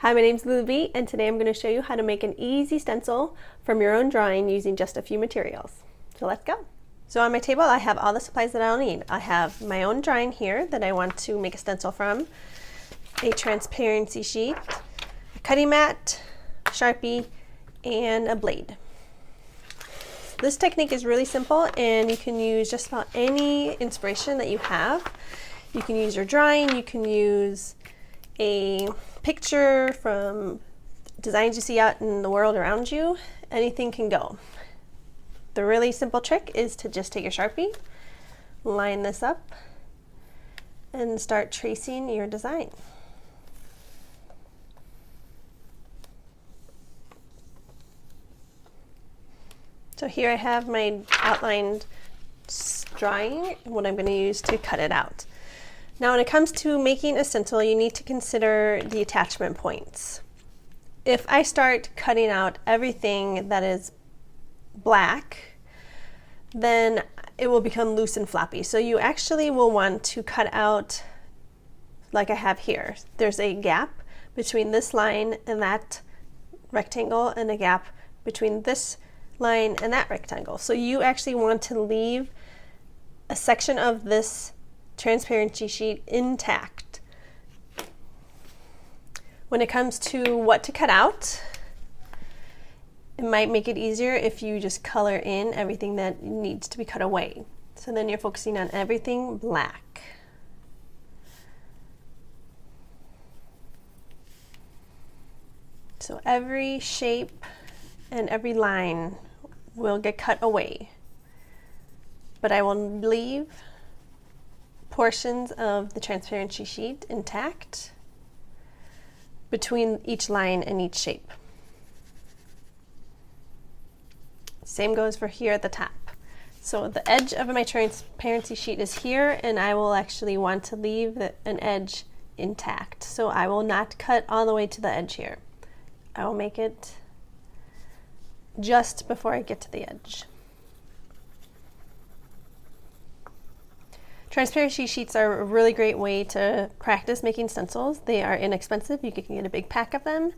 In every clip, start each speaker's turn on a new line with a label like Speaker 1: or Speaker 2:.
Speaker 1: Hi, my name is Lulu, and today I'm going to show you how to make an easy stencil from your own drawing using just a few materials. So let's go. So on my table I have all the supplies that I'll need. I have my own drawing here that I want to make a stencil from, a transparency sheet, a cutting mat, Sharpie, and a blade. This technique is really simple and you can use just about any inspiration that you have. You can use your drawing, you can use a picture from designs you see out in the world around you. Anything can go. The really simple trick is to just take your Sharpie, line this up, and start tracing your design. So here I have my outlined drawing, what I'm going to use to cut it out. Now when it comes to making a stencil, you need to consider the attachment points. If I start cutting out everything that is black, then it will become loose and floppy. So you actually will want to cut out, like I have here. There's a gap between this line and that rectangle, and a gap between this line and that rectangle. So you actually want to leave a section of this transparency sheet intact. When it comes to what to cut out, it might make it easier if you just color in everything that needs to be cut away. So then you're focusing on everything black. So every shape and every line will get cut away, but I will leave portions of the transparency sheet intact between each line and each shape. Same goes for here at the top. So the edge of my transparency sheet is here, and I will actually want to leave an edge intact. So I will not cut all the way to the edge here. I will make it just before I get to the edge. Transparency sheets are a really great way to practice making stencils. They are inexpensive. You can get a big pack of them,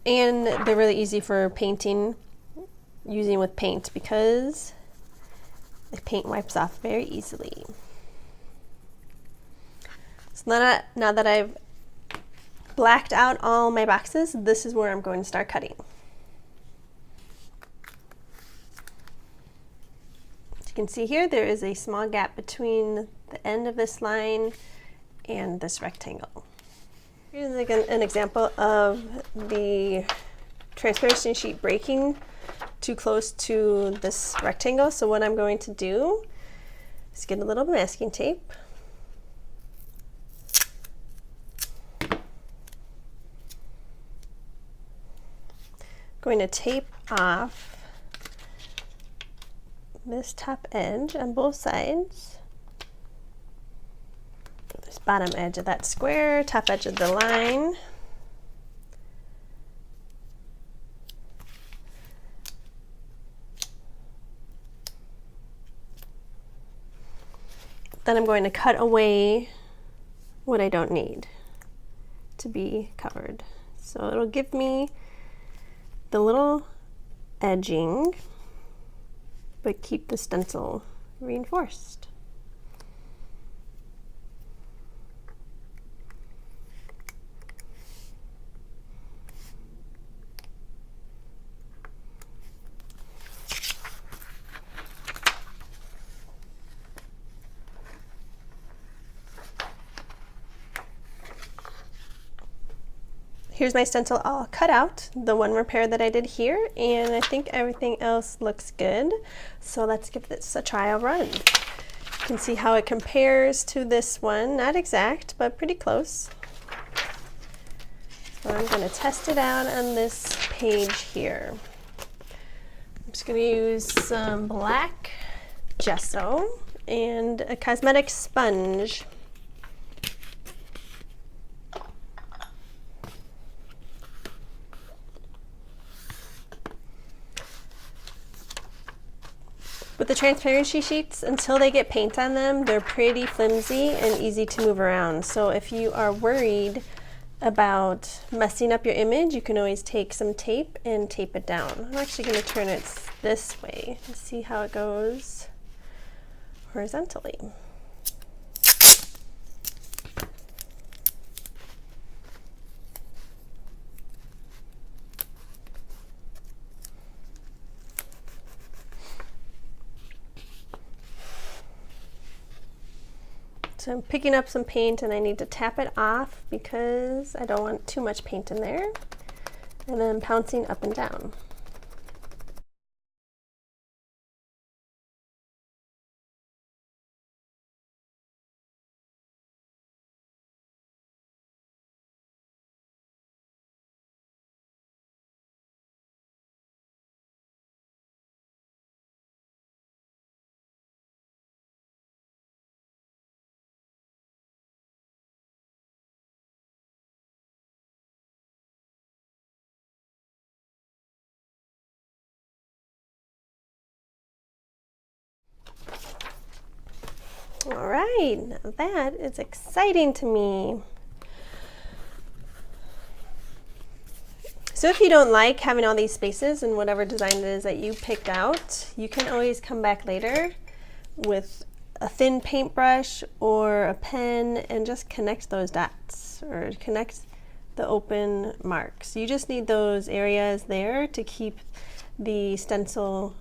Speaker 1: and they're really easy for painting, using with paint, because the paint wipes off very easily. So now that I've blacked out all my boxes, this is where I'm going to start cutting. You can see here there is a small gap between the end of this line and this rectangle. Here's an example of the transparency sheet breaking too close to this rectangle. So what I'm going to do is get a little masking tape. Going to tape off this top edge on both sides, this bottom edge of that square, top edge of the line. Then I'm going to cut away what I don't need to be covered. So it'll give me the little edging, but keep the stencil reinforced. Here's my stencil all cut out, the one repair that I did here, and I think everything else looks good. So let's give this a trial run. You can see how it compares to this one. Not exact, but pretty close. So I'm going to test it out on this page here. I'm just going to use some black gesso and a cosmetic sponge. With the transparency sheets, until they get paint on them, they're pretty flimsy and easy to move around. So if you are worried about messing up your image, you can always take some tape and tape it down. I'm actually going to turn it this way and see how it goes horizontally. So I'm picking up some paint and I need to tap it off because I don't want too much paint in there. And then pouncing up and down. All right, now that is exciting to me. So if you don't like having all these spaces in whatever design it is that you picked out, you can always come back later with a thin paintbrush or a pen and just connect those dots or connect the open marks. You just need those areas there to keep the stencil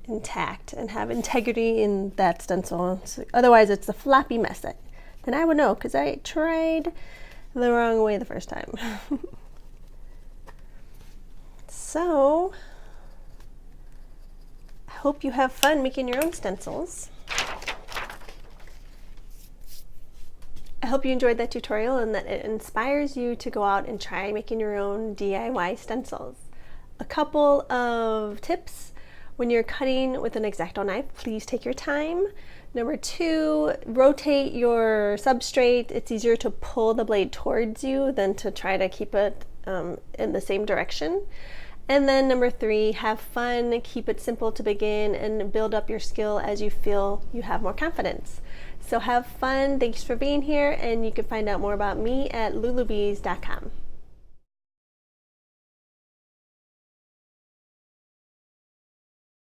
Speaker 1: intact and have integrity in that stencil. So otherwise it's a floppy mess. Then I would know because I tried the wrong way the first time. So I hope you have fun making your own stencils. I hope you enjoyed that tutorial and that it inspires you to go out and try making your own DIY stencils. A couple of tips. When you're cutting with an Exacto knife, please take your time. Number 2, rotate your substrate. It's easier to pull the blade towards you than to try to keep it in the same direction. And then number 3, have fun, keep it simple to begin, and build up your skill as you feel you have more confidence. So have fun, thanks for being here, and you can find out more about me at lulubees.com.